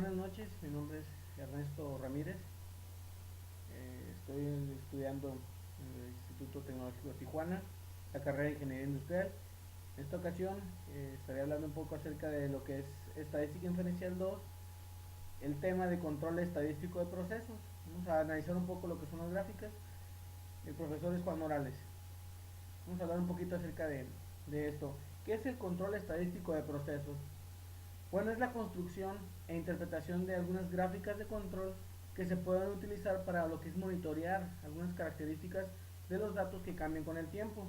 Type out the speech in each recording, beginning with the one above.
Buenas noches, mi nombre es Ernesto Ramírez. Estoy estudiando en el Instituto Tecnológico de Tijuana, la carrera de Ingeniería Industrial. En esta ocasión estaré hablando un poco acerca de lo que es Estadística Inferencial 2, el tema de control estadístico de procesos. Vamos a analizar un poco lo que son las gráficas. El profesor es Juan Morales. Vamos a hablar un poquito acerca de esto. ¿Qué es el control estadístico de procesos? Bueno, es la construcción e interpretación de algunas gráficas de control que se pueden utilizar para lo que es monitorear algunas características de los datos que cambian con el tiempo.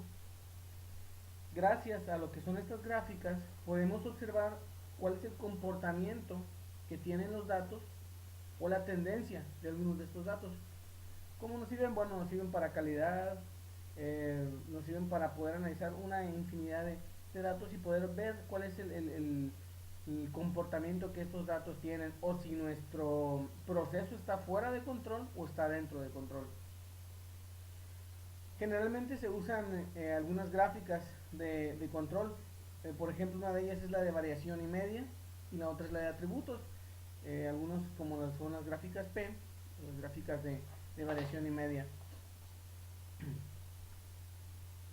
Gracias a lo que son estas gráficas, podemos observar cuál es el comportamiento que tienen los datos o la tendencia de algunos de estos datos. ¿Cómo nos sirven? Bueno, nos sirven para calidad, nos sirven para poder analizar una infinidad de datos y poder ver cuál es el comportamiento que estos datos tienen o si nuestro proceso está fuera de control o está dentro de control. Generalmente se usan algunas gráficas de control. Por ejemplo, una de ellas es la de variación y media y la otra es la de atributos. Algunos como son las gráficas P, las gráficas de variación y media.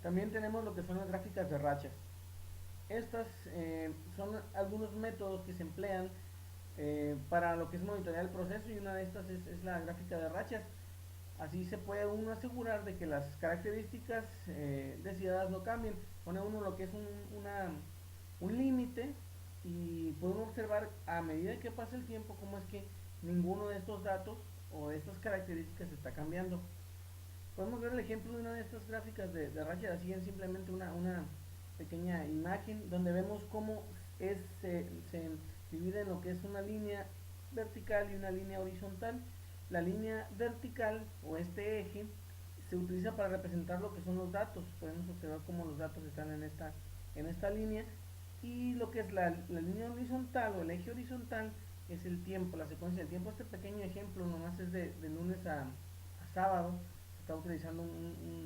También tenemos lo que son las gráficas de rachas. Estas son algunos métodos que se emplean para lo que es monitorear el proceso, y una de estas es la gráfica de rachas. Así se puede uno asegurar de que las características deseadas no cambien. Pone uno lo que es un límite y puede uno observar a medida que pasa el tiempo cómo es que ninguno de estos datos o de estas características está cambiando. Podemos ver el ejemplo de una de estas gráficas de rachas, así en simplemente una pequeña imagen donde vemos cómo se divide en lo que es una línea vertical y una línea horizontal. La línea vertical o este eje se utiliza para representar lo que son los datos. Podemos observar cómo los datos están en esta línea, y lo que es la línea horizontal o el eje horizontal es el tiempo, la secuencia del tiempo. Este pequeño ejemplo nomás es de lunes a sábado. Se está utilizando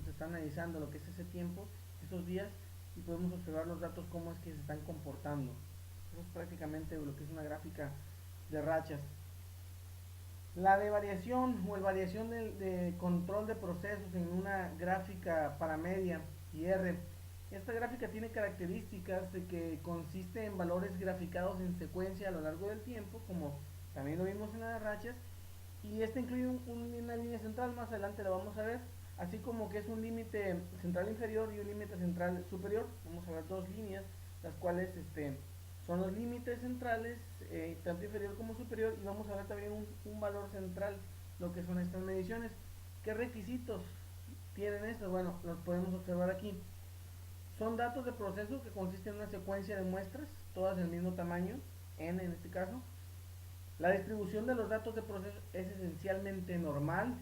se está analizando lo que es ese tiempo, esos días, y podemos observar los datos cómo es que se están comportando. Eso es prácticamente lo que es una gráfica de rachas. La de variación o el variación de control de procesos en una gráfica para media y R. Esta gráfica tiene características de que consiste en valores graficados en secuencia a lo largo del tiempo, como también lo vimos en las rachas, y esta incluye una línea central, más adelante lo vamos a ver, así como que es un límite central inferior y un límite central superior. Vamos a ver dos líneas, las cuales son los límites centrales, tanto inferior como superior, y vamos a ver también un valor central, lo que son estas mediciones. ¿Qué requisitos tienen estos? Bueno, los podemos observar aquí. Son datos de proceso que consisten en una secuencia de muestras, todas del mismo tamaño, n en este caso. La distribución de los datos de proceso es esencialmente normal,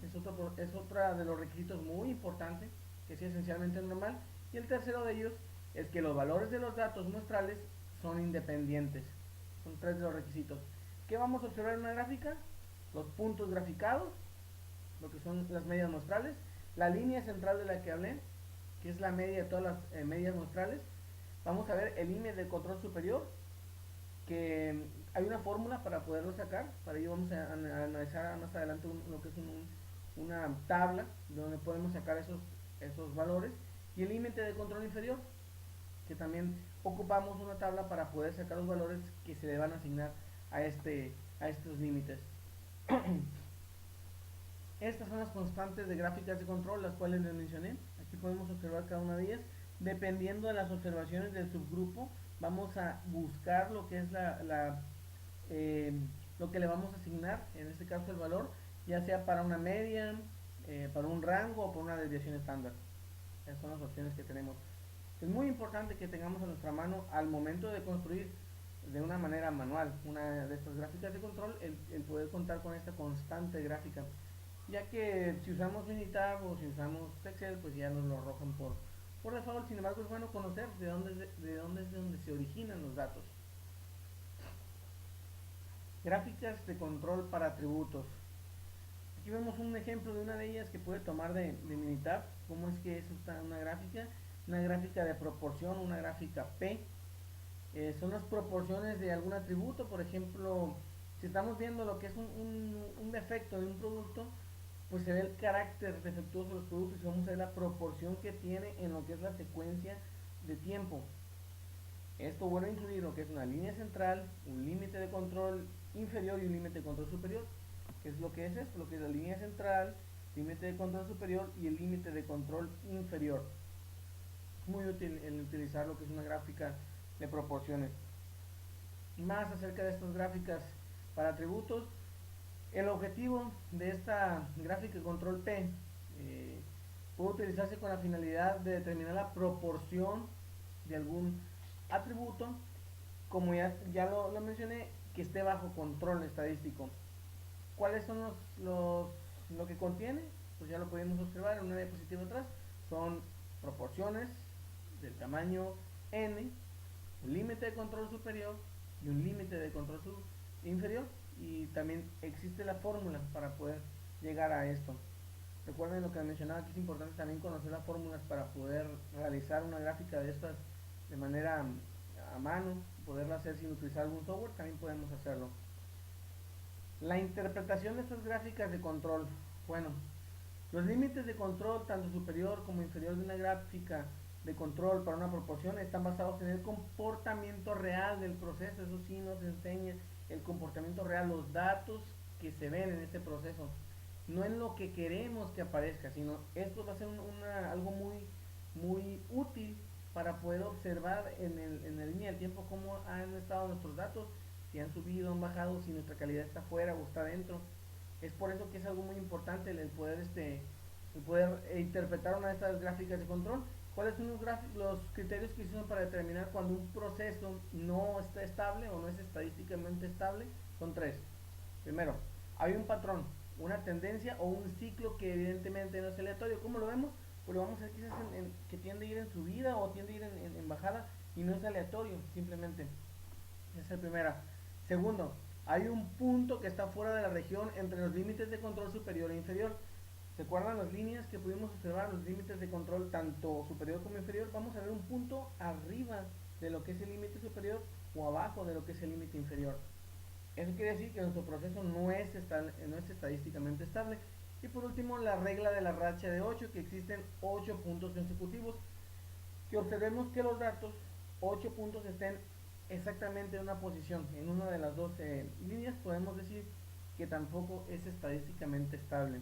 es otra de los requisitos muy importante, que sea esencialmente normal. Y el tercero de ellos es que los valores de los datos muestrales son independientes. Son tres de los requisitos. ¿Qué vamos a observar en una gráfica? Los puntos graficados, lo que son las medias muestrales, la línea central de la que hablé, que es la media de todas las medias muestrales. Vamos a ver el límite de control superior, que hay una fórmula para poderlo sacar. Para ello vamos a analizar más adelante lo que es una tabla donde podemos sacar esos valores, y el límite de control inferior, que también ocupamos una tabla para poder sacar los valores que se le van a asignar a estos límites. Estas son las constantes de gráficas de control, las cuales les mencioné. Aquí podemos observar cada una de ellas. Dependiendo de las observaciones del subgrupo, vamos a buscar lo que es lo que le vamos a asignar, en este caso el valor, ya sea para una media, para un rango o para una desviación estándar. Esas son las opciones que tenemos. Es muy importante que tengamos a nuestra mano al momento de construir de una manera manual una de estas gráficas de control, el poder contar con esta constante gráfica, ya que si usamos Minitab o si usamos Excel, pues ya nos lo arrojan por default. Sin embargo, es bueno conocer de dónde se originan los datos. Gráficas de control para atributos. Aquí vemos un ejemplo de una de ellas que puede tomar de Minitab. Cómo es que es una gráfica de proporción, una gráfica P. Son las proporciones de algún atributo. Por ejemplo, Si estamos viendo lo que es un defecto de un producto, pues se ve el carácter defectuoso de los productos y vamos a ver la proporción que tiene en lo que es la secuencia de tiempo. Esto vuelve a incluir lo que es una línea central, un límite de control inferior y un límite de control superior. ¿Qué es lo que es esto? Lo que es la línea central, límite de control superior y el límite de control inferior. Es muy útil el utilizar lo que es una gráfica de proporciones. Más acerca de estas gráficas para atributos, el objetivo de esta gráfica de control P puede utilizarse con la finalidad de determinar la proporción de algún atributo, como ya lo mencioné, que esté bajo control estadístico. ¿Cuáles son lo que contiene? Pues ya lo podemos observar en una diapositiva atrás. Son proporciones del tamaño n, un límite de control superior y un límite de control inferior, y también existe la fórmula para poder llegar a esto. Recuerden lo que mencionaba, que es importante también conocer las fórmulas para poder realizar una gráfica de estas de manera a mano, poderla hacer sin utilizar algún software, también podemos hacerlo. La interpretación de estas gráficas de control. Bueno, los límites de control, tanto superior como inferior de una gráfica de control para una proporción, están basados en el comportamiento real del proceso. Eso sí nos enseña el comportamiento real, los datos que se ven en este proceso. No en lo que queremos que aparezca, sino esto va a ser algo muy útil para poder observar en la línea del tiempo cómo han estado nuestros datos, si han subido, han bajado, si nuestra calidad está afuera o está dentro. Es por eso que es algo muy importante el poder interpretar una de estas gráficas de control. ¿Cuáles son los criterios que se usan para determinar cuando un proceso no está estable o no es estadísticamente estable? Son tres. Primero, hay un patrón, una tendencia o un ciclo que evidentemente no es aleatorio. ¿Cómo lo vemos? Pues lo vamos a ver quizás que tiende a ir en subida o tiende a ir en bajada, y no es aleatorio, simplemente. Esa es la primera. Segundo, hay un punto que está fuera de la región entre los límites de control superior e inferior. ¿Se acuerdan las líneas que pudimos observar, los límites de control tanto superior como inferior? Vamos a ver un punto arriba de lo que es el límite superior o abajo de lo que es el límite inferior. Eso quiere decir que nuestro proceso no es estadísticamente estable. Y por último, la regla de la racha de 8, que existen 8 puntos consecutivos. Que observemos que los datos, 8 puntos, estén exactamente en una posición, en una de las dos líneas, podemos decir que tampoco es estadísticamente estable.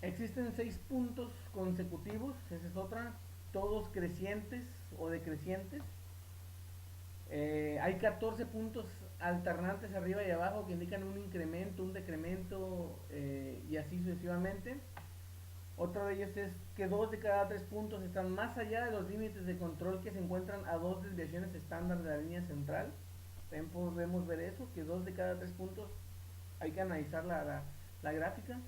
Existen 6 puntos consecutivos, esa es otra, todos crecientes o decrecientes. Hay 14 puntos alternantes arriba y abajo que indican un incremento, un decremento, y así sucesivamente. Otro de ellos es que 2 de cada 3 puntos están más allá de los límites de control que se encuentran a 2 desviaciones estándar de la línea central. También podemos ver eso, que 2 de cada 3 puntos hay que analizar la gráfica.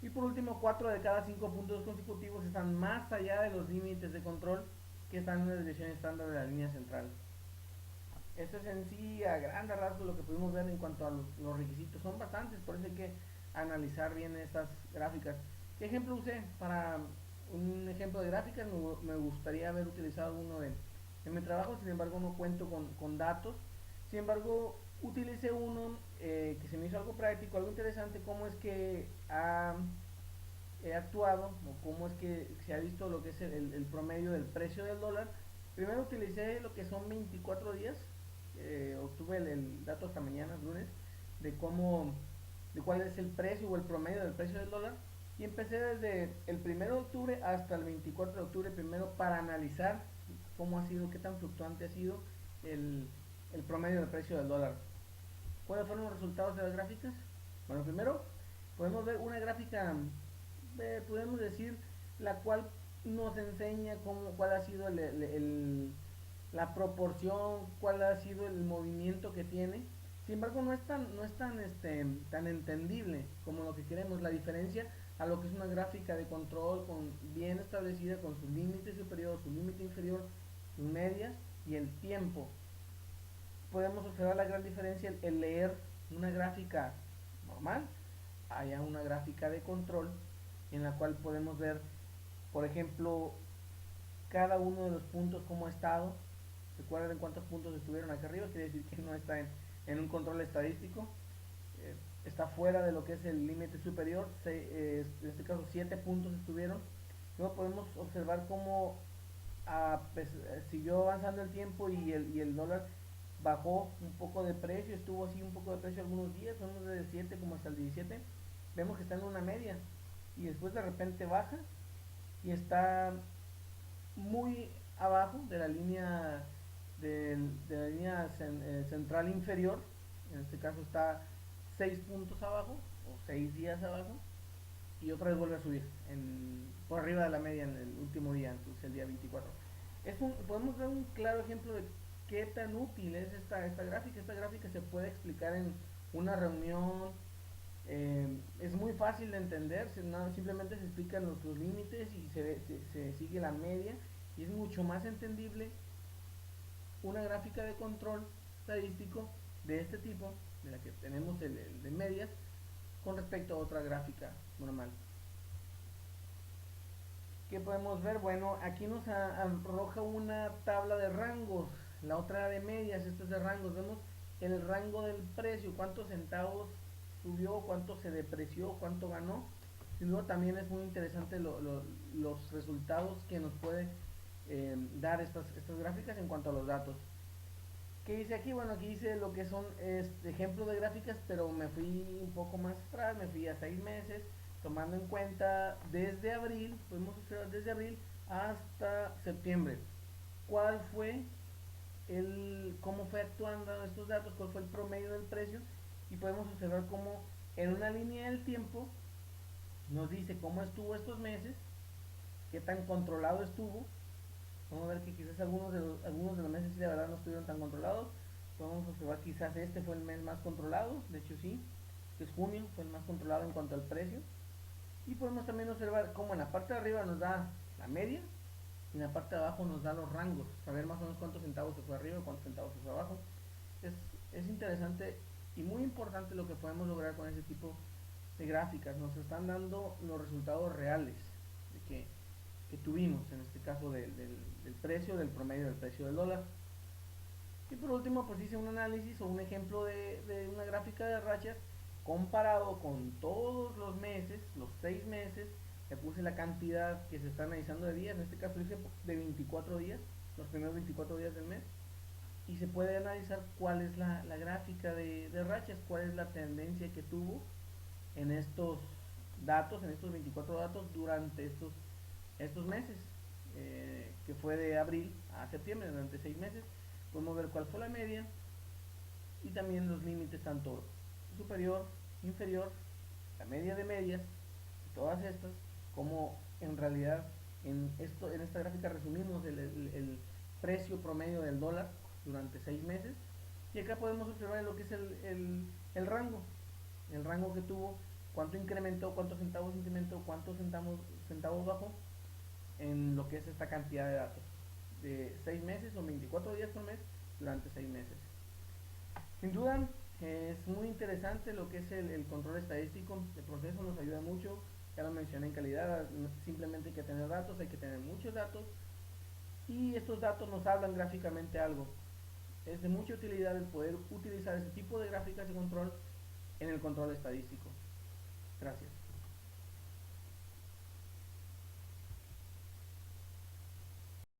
Y por último, 4 de cada 5 puntos consecutivos están más allá de los límites de control que están en la desviación estándar de la línea central. Esto es en sí, a grandes rasgos, lo que pudimos ver en cuanto a los requisitos. Son bastantes, por eso hay que analizar bien estas gráficas. ¿Qué ejemplo usé? Para un ejemplo de gráficas me gustaría haber utilizado alguno de mi trabajo, sin embargo no cuento con datos. Sin embargo, utilicé uno que se me hizo algo práctico, algo interesante, cómo es que he actuado o cómo es que se ha visto lo que es el promedio del precio del dólar. Primero utilicé lo que son 24 días, obtuve el dato hasta mañana, lunes, de de cuál es el precio o el promedio del precio del dólar, y empecé desde el 1 de octubre hasta el 24 de octubre primero para analizar cómo ha sido, qué tan fluctuante ha sido el promedio del precio del dólar. ¿Cuáles fueron los resultados de las gráficas? Bueno, primero podemos ver una gráfica, podemos decir, la cual nos enseña cuál ha sido la proporción, cuál ha sido el movimiento que tiene. Sin embargo, no es tan entendible como lo que queremos. La diferencia a lo que es una gráfica de control bien establecida, con su límite superior, su límite inferior, sus medias y el tiempo. Podemos observar la gran diferencia el leer una gráfica normal haya una gráfica de control en la cual podemos ver, por ejemplo, cada uno de los puntos cómo ha estado, recuerden cuántos puntos estuvieron acá arriba, quiere decir que no está en un control estadístico, está fuera de lo que es el límite superior, en este caso 7 puntos estuvieron. Luego podemos observar cómo siguió avanzando el tiempo y el dólar bajó un poco de precio, estuvo así un poco de precio algunos días, vemos desde el 7 como hasta el 17, vemos que está en una media y después de repente baja y está muy abajo de la línea central inferior, en este caso está 6 puntos abajo o 6 días abajo y otra vez vuelve a subir por arriba de la media en el último día, entonces el día 24. Podemos ver un claro ejemplo de qué tan útil es esta gráfica. Esta gráfica se puede explicar en una reunión, es muy fácil de entender, simplemente se explican los límites y se sigue la media y es mucho más entendible una gráfica de control estadístico de este tipo, de la que tenemos el de medias, con respecto a otra gráfica normal. ¿Qué podemos ver? Bueno, aquí nos arroja una tabla de rangos, la otra de medias, esta es de rangos. Vemos el rango del precio, cuántos centavos subió, cuánto se depreció, cuánto ganó. Y luego también es muy interesante los resultados que nos puede dar estas gráficas en cuanto a los datos. ¿Qué dice aquí? Bueno, aquí dice lo que son ejemplos de gráficas, pero me fui un poco más atrás, me fui a 6 meses, tomando en cuenta desde abril, podemos observar desde abril hasta septiembre. ¿Cuál fue cómo fue actuando estos datos? ¿Cuál fue el promedio del precio? Y podemos observar cómo en una línea del tiempo nos dice cómo estuvo estos meses, qué tan controlado estuvo. Vamos a ver que quizás algunos de los meses sí de verdad no estuvieron tan controlados. Podemos observar quizás este fue el mes más controlado, de hecho sí, que es junio, fue el más controlado en cuanto al precio. Y podemos también observar cómo en la parte de arriba nos da la media y en la parte de abajo nos da los rangos, saber más o menos cuántos centavos se fue arriba y cuántos centavos se fue abajo. Es, es interesante y muy importante lo que podemos lograr con ese tipo de gráficas. Nos están dando los resultados reales de que tuvimos, en este caso del precio, del promedio del precio del dólar. Y por último, pues hice un análisis o un ejemplo de una gráfica de rachas comparado con todos los meses, los 6 meses. Le puse la cantidad que se está analizando de días, en este caso hice de 24 días, los primeros 24 días del mes. Y se puede analizar cuál es la gráfica de rachas, cuál es la tendencia que tuvo en estos datos, en estos 24 datos durante estos meses, que fue de abril a septiembre, durante 6 meses. Podemos ver cuál fue la media y también los límites, tanto superior, inferior, la media de medias, todas estas, como en realidad en esta gráfica resumimos el precio promedio del dólar durante 6 meses. Y acá podemos observar lo que es el rango, el rango que tuvo, cuánto incrementó, cuántos centavos incrementó, cuántos centavos bajó en lo que es esta cantidad de datos de 6 meses o 24 días por mes durante 6 meses. Sin duda es muy interesante lo que es el control estadístico, el proceso nos ayuda mucho, ya lo mencioné en calidad, simplemente hay que tener datos, hay que tener muchos datos y estos datos nos hablan gráficamente algo. Es de mucha utilidad el poder utilizar este tipo de gráficas de control en el control estadístico. Gracias.